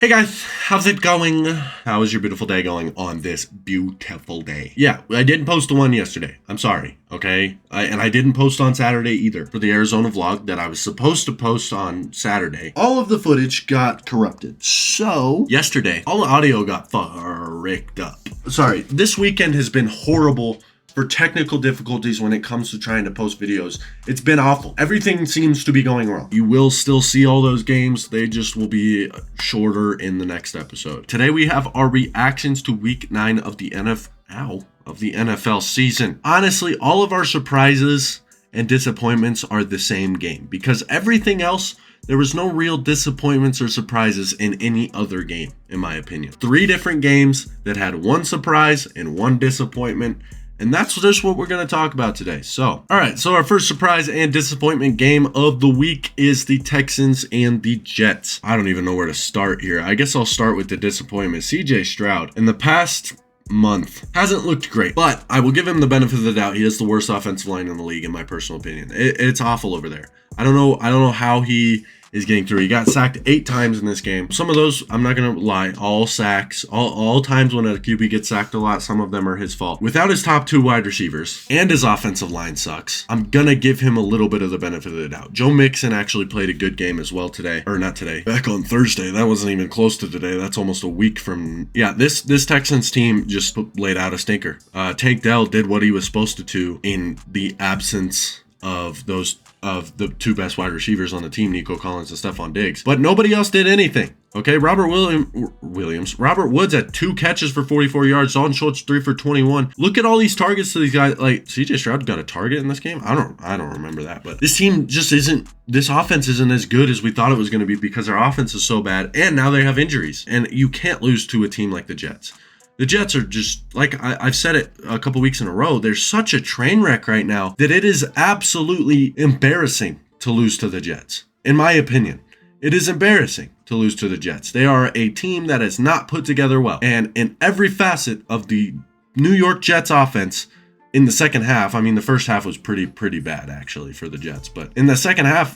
Hey guys, how's it going? How is your beautiful day going on this beautiful day? Yeah, I didn't post the one yesterday. I'm sorry, okay? And I didn't post on Saturday either for the Arizona vlog that I was supposed to post on Saturday. All of the footage got corrupted. So, yesterday, all the audio got fricked up. Sorry, this weekend has been horrible for technical difficulties when it comes to trying to post videos. It's been awful. Everything seems to be going wrong. You will still see all those games. They just will be shorter in the next episode. Today we have our reactions to week 9 of the NFL season. Honestly, all of our surprises and disappointments are the same game because everything else, there was no real disappointments or surprises in any other game, in my opinion. 3 different games that had one surprise and one disappointment. And that's just what we're going to talk about today. So our first surprise and disappointment game of the week is the Texans and the Jets. I don't even know where to start here. I guess I'll start with the disappointment. CJ Stroud, in the past month, hasn't looked great, but I will give him the benefit of the doubt. He has the worst offensive line in the league, in my personal opinion. It's awful over there. I don't know how he is getting through. He got sacked 8 times in this game. Some of those, I'm not going to lie, all sacks, all times when a QB gets sacked a lot, some of them are his fault. Without his top 2 wide receivers, and his offensive line sucks, I'm going to give him a little bit of the benefit of the doubt. Joe Mixon actually played a good game as well today. Or not today, back on Thursday. That wasn't even close to today. That's almost a week from, yeah, this Texans team just laid out a stinker. Tank Dell did what he was supposed to do in the absence of the 2 best wide receivers on the team, Nico Collins and Stephon Diggs. But nobody else did anything. Okay, Robert Woods had 2 catches for 44 yards. Dalton Schultz 3 for 21. Look at all these targets to these guys. Like, CJ Stroud got a target in this game. I don't remember that. But this team just isn't. This offense isn't as good as we thought it was going to be because their offense is so bad, and now they have injuries, and you can't lose to a team like the Jets. The Jets are just, like I've said it a couple weeks in a row, they're such a train wreck right now that it is absolutely embarrassing to lose to the Jets. In my opinion, it is embarrassing to lose to the Jets. They are a team that is not put together well. And in every facet of the New York Jets offense, in the second half, I mean, the first half was pretty bad actually for the Jets. But in the second half,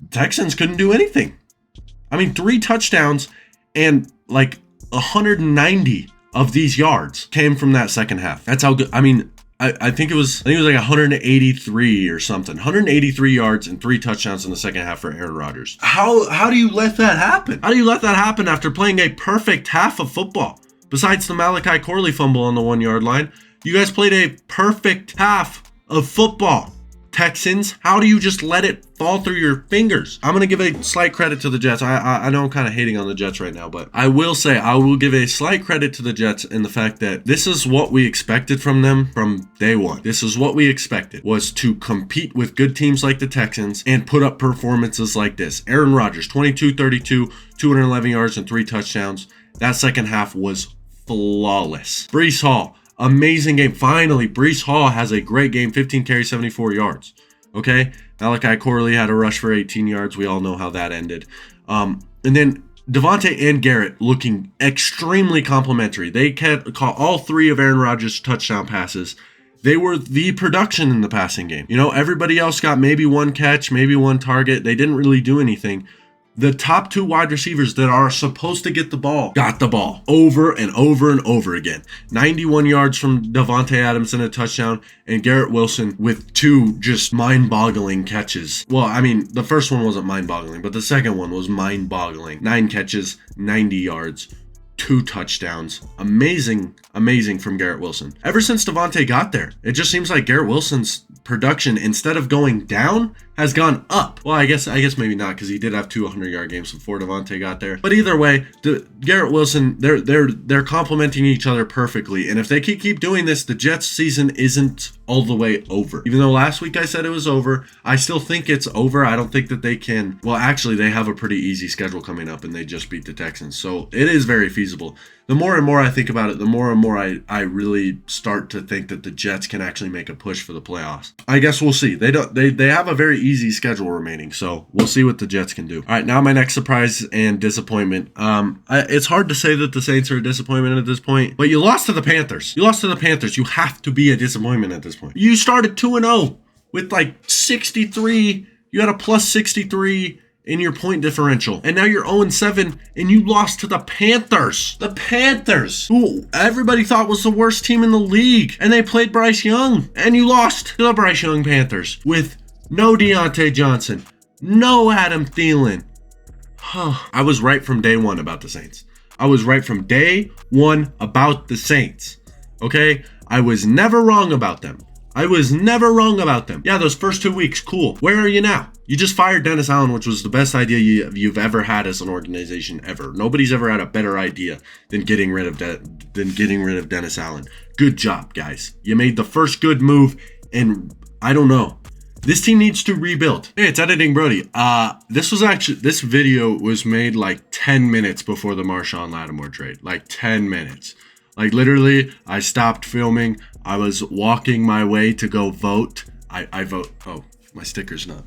Texans couldn't do anything. I mean, 3 touchdowns and like 190 of these yards came from that second half. That's how good. I mean, I think it was like 183 or something. 183 yards and 3 touchdowns in the second half for Aaron Rodgers. How do you let that happen? How do you let that happen after playing a perfect half of football? Besides the Malachi Corley fumble on the 1-yard line, you guys played a perfect half of football. Texans, how do you just let it fall through your fingers? I'm going to give a slight credit to the Jets. I know I'm kind of hating on the Jets right now, but I will say I will give a slight credit to the Jets in the fact that this is what we expected from them from day one. This is what we expected, was to compete with good teams like the Texans and put up performances like this. Aaron Rodgers, 22-32, 211 yards and 3 touchdowns. That second half was flawless. Breece Hall, amazing game. Finally, Breece Hall has a great game, 15 carries, 74 yards. Okay? Malachi Corley had a rush for 18 yards. We all know how that ended. And then Devontae and Garrett looking extremely complimentary. They caught all 3 of Aaron Rodgers' touchdown passes. They were the production in the passing game. You know, everybody else got maybe 1 catch, maybe 1 target. They didn't really do anything. The top 2 wide receivers that are supposed to get the ball got the ball over and over and over again. 91 yards from Davante Adams and a touchdown, and Garrett Wilson with 2 just mind-boggling catches. Well, I mean, the first one wasn't mind-boggling, but the second one was mind-boggling. 9 catches, 90 yards, 2 touchdowns. Amazing from Garrett Wilson. Ever since Davante got there, it just seems like Garrett Wilson's production, instead of going down, has gone up. Well, I guess maybe not, because he did have 2 100-yard games before Davante got there. But either way, Garrett Wilson, they're complementing each other perfectly. And if they keep doing this, the Jets season isn't all the way over. Even though last week I said it was over, I still think it's over. I don't think that they can. Well, actually, they have a pretty easy schedule coming up, and they just beat the Texans. So it is very feasible. The more and more I think about it, the more and more I really start to think that the Jets can actually make a push for the playoffs. I guess we'll see. They have a very easy schedule remaining, so we'll see what the Jets can do. All right, now my next surprise and disappointment. It's hard to say that the Saints are a disappointment at this point, but you lost to the Panthers. You have to be a disappointment at this point. You started 2-0 with like 63. You had a plus 63 in your point differential. And now you're 0-7 and you lost to the Panthers. The Panthers, who everybody thought was the worst team in the league. And they played Bryce Young. And you lost to the Bryce Young Panthers with no Deontay Johnson, no Adam Thielen. I was right from day one about the Saints. I was right from day one about the Saints. Okay? I was never wrong about them. I was never wrong about them. Yeah, those first 2 weeks, cool. Where are you now? You just fired Dennis Allen, which was the best idea you've ever had as an organization ever. Nobody's ever had a better idea than getting rid of Dennis Allen. Good job, guys. You made the first good move, and I don't know. This team needs to rebuild. Hey, it's Editing Brody. This video was made like 10 minutes before the Marshawn Lattimore trade. Like 10 minutes. Like literally, I stopped filming. I was walking my way to go vote. I vote. Oh, my sticker's not.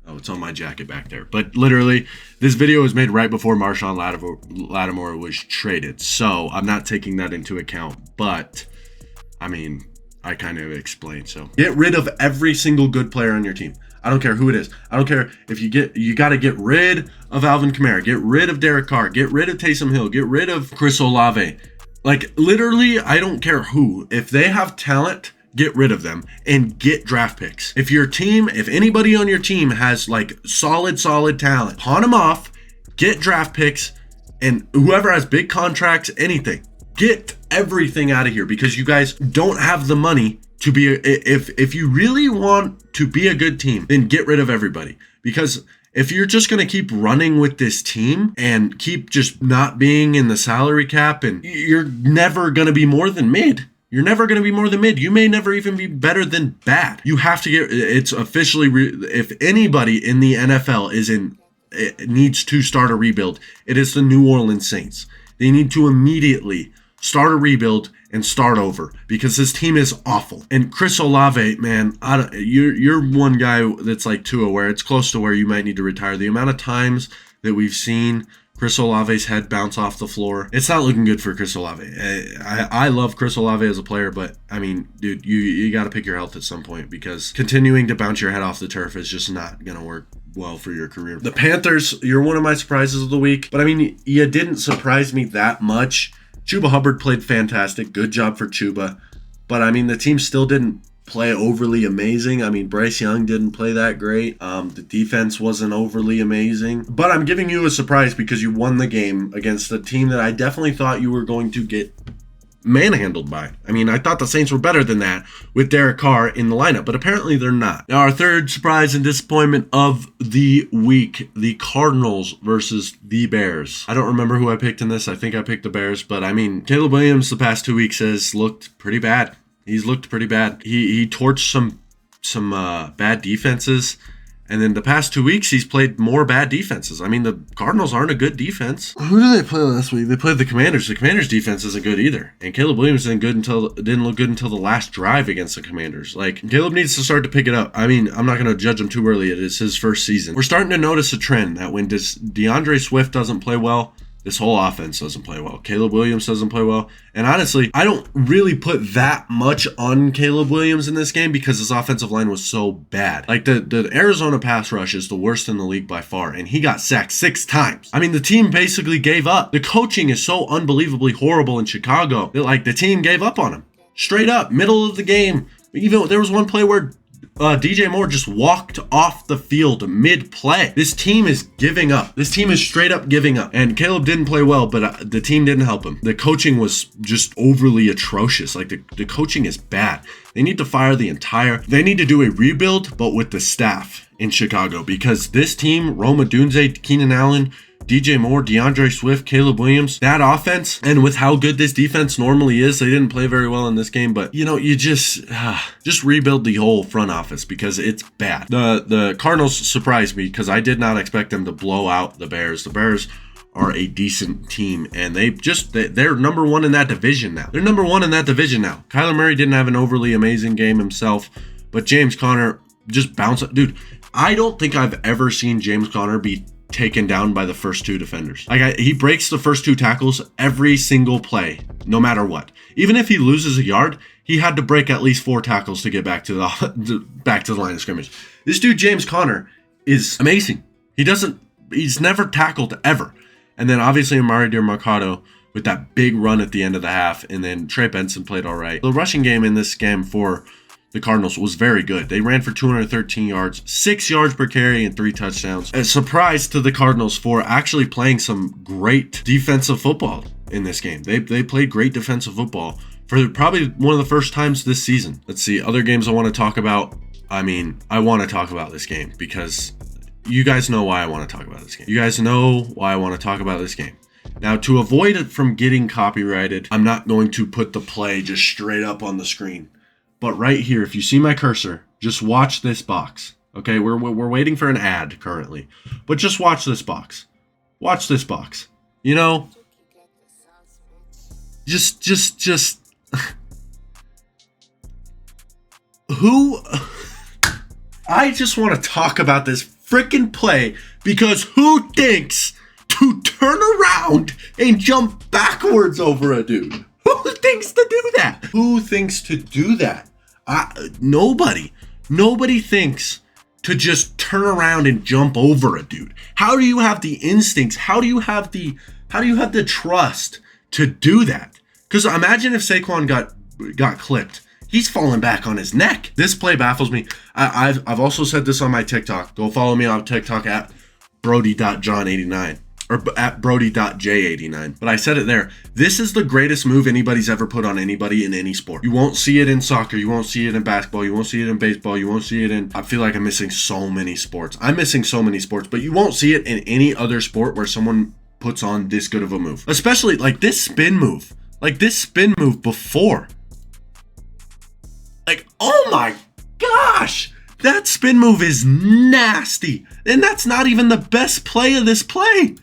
Oh, it's on my jacket back there. But literally, this video was made right before Marshawn Lattimore was traded. So I'm not taking that into account. But, I mean, I kind of explained. So get rid of every single good player on your team. I don't care who it is. I don't care if you got to get rid of Alvin Kamara. Get rid of Derek Carr. Get rid of Taysom Hill. Get rid of Chris Olave. Like, literally, I don't care who. If they have talent, get rid of them and get draft picks. If anybody on your team has, like, solid talent, pawn them off, get draft picks, and whoever has big contracts, anything. Get everything out of here because you guys don't have the money to be if you really want to be a good team, then get rid of everybody. Because if you're just going to keep running with this team and keep just not being in the salary cap, and you're never going to be more than mid. You're never going to be more than mid. You may never even be better than bad. You have to it's officially, if anybody in the NFL needs to start a rebuild, it is the New Orleans Saints. They need to immediately start a rebuild and start over because this team is awful. And Chris Olave, man, you're one guy that's like Tua, where it's close to where you might need to retire. The amount of times that we've seen Chris Olave's head bounce off the floor, it's not looking good for Chris Olave. I love Chris Olave as a player, but I mean, dude, you got to pick your health at some point because continuing to bounce your head off the turf is just not going to work well for your career. The Panthers, you're one of my surprises of the week, but I mean, you didn't surprise me that much. Chuba Hubbard played fantastic. Good job for Chuba. But, I mean, the team still didn't play overly amazing. I mean, Bryce Young didn't play that great. The defense wasn't overly amazing. But I'm giving you a surprise because you won the game against a team that I definitely thought you were going to get manhandled by. I mean, I thought the Saints were better than that with Derek Carr in the lineup, but apparently they're not. Now, our third surprise and disappointment of the week, the Cardinals versus the Bears. I don't remember who I picked in this. I think I picked the Bears, but I mean, Caleb Williams the past 2 weeks has looked pretty bad. He's looked pretty bad. He torched some bad defenses. And then the past 2 weeks, he's played more bad defenses. I mean, the Cardinals aren't a good defense. Who did they play last week? They played the Commanders. The Commanders' defense isn't good either. And Caleb Williams didn't look good until the last drive against the Commanders. Like, Caleb needs to start to pick it up. I mean, I'm not going to judge him too early. It is his first season. We're starting to notice a trend that when DeAndre Swift doesn't play well, this whole offense doesn't play well. Caleb Williams doesn't play well. And honestly, I don't really put that much on Caleb Williams in this game because his offensive line was so bad. Like, the Arizona pass rush is the worst in the league by far, and he got sacked 6 times. I mean, the team basically gave up. The coaching is so unbelievably horrible in Chicago that, like, the team gave up on him. Straight up, middle of the game. Even there was one play where DJ Moore just walked off the field mid-play. This team is giving up. This team is straight up giving up. And Caleb didn't play well, but the team didn't help him. The coaching was just overly atrocious. Like, the coaching is bad. They need to fire they need to do a rebuild, but with the staff in Chicago. Because this team, Rome Odunze, Keenan Allen, DJ Moore, DeAndre Swift, Caleb Williams, that offense, and with how good this defense normally is, they didn't play very well in this game, but, you know, you just rebuild the whole front office because it's bad. The Cardinals surprised me because I did not expect them to blow out the Bears. The Bears are a decent team, and they're number one in that division now. Kyler Murray didn't have an overly amazing game himself, but James Conner just bounced. Dude, I don't think I've ever seen James Conner be taken down by the first 2 defenders. He breaks the first 2 tackles every single play, no matter what. Even if he loses a yard, he had to break at least 4 tackles to get back to the line of scrimmage. This dude, James Conner, is amazing. He's never tackled ever. And then obviously Amari Mercado with that big run at the end of the half. And then Trey Benson played all right. The rushing game in this game for the Cardinals was very good. They ran for 213 yards, 6 yards per carry, and 3 touchdowns. A surprise to the Cardinals for actually playing some great defensive football in this game. They played great defensive football for probably one of the first times this season. Let's see, other games I want to talk about. I want to talk about this game because you guys know why I want to talk about this game. You guys know why I want to talk about this game. Now, to avoid it from getting copyrighted, I'm not going to put the play just straight up on the screen. But right here, if you see my cursor, just watch this box. Okay, we're waiting for an ad currently. But just watch this box. Watch this box. You know, just who I just want to talk about this freaking play because who thinks to turn around and jump backwards over a dude? Who thinks to do that? Who thinks to do that? Nobody. Nobody thinks to just turn around and jump over a dude. How do you have the instincts? How do you have the trust to do that? Because imagine if Saquon got clipped. He's falling back on his neck. This play baffles me. I've also said this on my TikTok. Go follow me on TikTok at brody.john89 or at brody.j89. But I said it there. This is the greatest move anybody's ever put on anybody in any sport. You won't see it in soccer. You won't see it in basketball. You won't see it in baseball. You won't see it in... I feel like I'm missing so many sports. I'm missing so many sports, but you won't see it in any other sport where someone puts on this good of a move. Especially like this spin move. Like this spin move before. Like, oh my gosh, that spin move is nasty. And that's not even the best play of this play.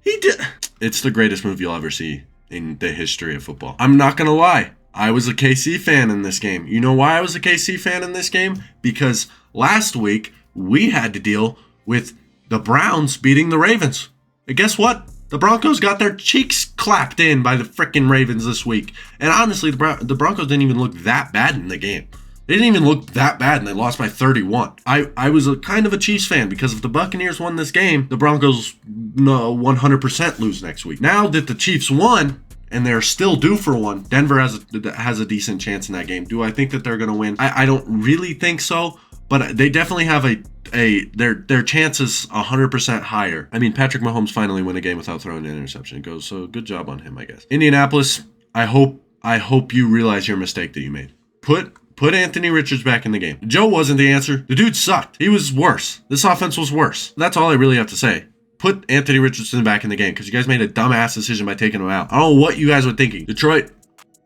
It's the greatest move you'll ever see in the history of football. I'm not going to lie. I was a KC fan in this game. You know why I was a KC fan in this game? Because last week we had to deal with the Browns beating the Ravens. And guess what? The Broncos got their cheeks clapped in by the freaking Ravens this week. And honestly, the Broncos didn't even look that bad in the game. They didn't even look that bad, and they lost by 31. I was a kind of a Chiefs fan because if the Buccaneers won this game, the Broncos 100% lose next week. Now that the Chiefs won, and they're still due for one, Denver has a decent chance in that game. Do I think that they're going to win? I don't really think so, but they definitely have their chances 100% higher. I mean, Patrick Mahomes finally won a game without throwing an interception. It goes, so good job on him, I guess. Indianapolis, I hope you realize your mistake that you made. Put Anthony Richards back in the game. Joe wasn't the answer. The dude sucked. He was worse. This offense was worse. That's all I really have to say. Put Anthony Richardson back in the game because you guys made a dumbass decision by taking him out. I don't know what you guys were thinking. Detroit,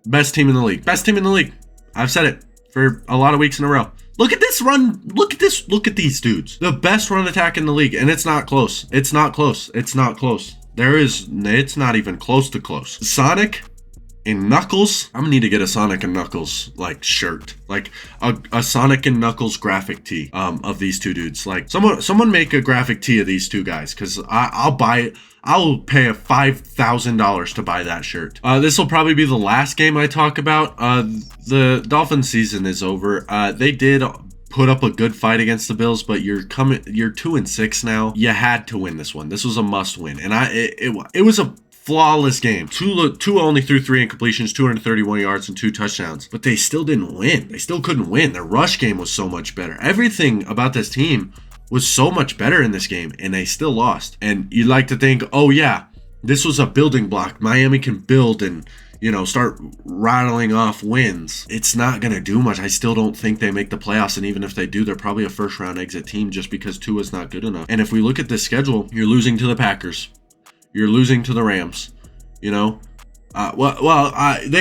best team in the league. Best team in the league. I've said it for a lot of weeks in a row. Look at this run. Look at this. Look at these dudes. The best run attack in the league. And it's not close. It's not close. It's not close. It's not even close to close. Sonic and Knuckles. I'm gonna need to get a Sonic and Knuckles like shirt, like a Sonic and Knuckles graphic tee of these two dudes. Like someone make a graphic tee of these two guys because I'll buy it. I'll pay $5,000 to buy that shirt. This will probably be the last game I talk about. The Dolphins season is over. They did put up a good fight against the Bills, but you're 2-6 now. You had to win this one. This was a must win, and it was a flawless game. Two only threw 3 incompletions, 231 yards, and 2 touchdowns. But they still didn't win. They still couldn't win. Their rush game was so much better. Everything about this team was so much better in this game, and they still lost. And you'd like to think, oh yeah, this was a building block. Miami can build and, start rattling off wins. It's not going to do much. I still don't think they make the playoffs, and even if they do, they're probably a first-round exit team just because Tua's not good enough. And if we look at this schedule, you're losing to the Packers. You're losing to the Rams, they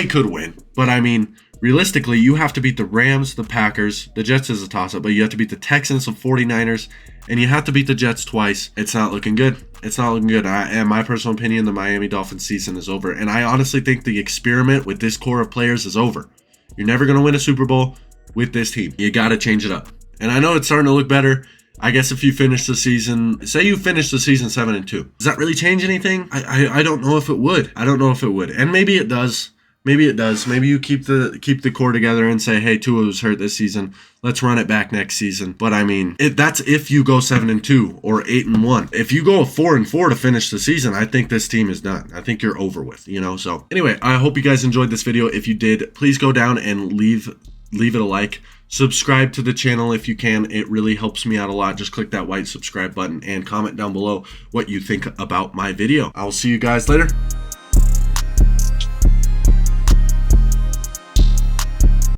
could win. But, I mean, realistically, you have to beat the Rams, the Packers, the Jets is a toss-up, but you have to beat the Texans, the 49ers, and you have to beat the Jets twice. It's not looking good. It's not looking good. In my personal opinion, the Miami Dolphins season is over. And I honestly think the experiment with this core of players is over. You're never going to win a Super Bowl with this team. You got to change it up. And I know it's starting to look better. I guess if you finish the season, say you finish the season 7-2, does that really change anything? I don't know if it would. I don't know if it would. And maybe it does. Maybe it does. Maybe you keep the core together and say, hey, Tua was hurt this season. Let's run it back next season. But I mean, that's if you go 7-2 or 8-1. If you go 4-4 to finish the season, I think this team is done. I think you're over with, you know? So anyway, I hope you guys enjoyed this video. If you did, please go down and leave it a like. Subscribe to the channel if you can. It really helps me out a lot. Just click that white subscribe button and comment down below what you think about my video. I'll see you guys later.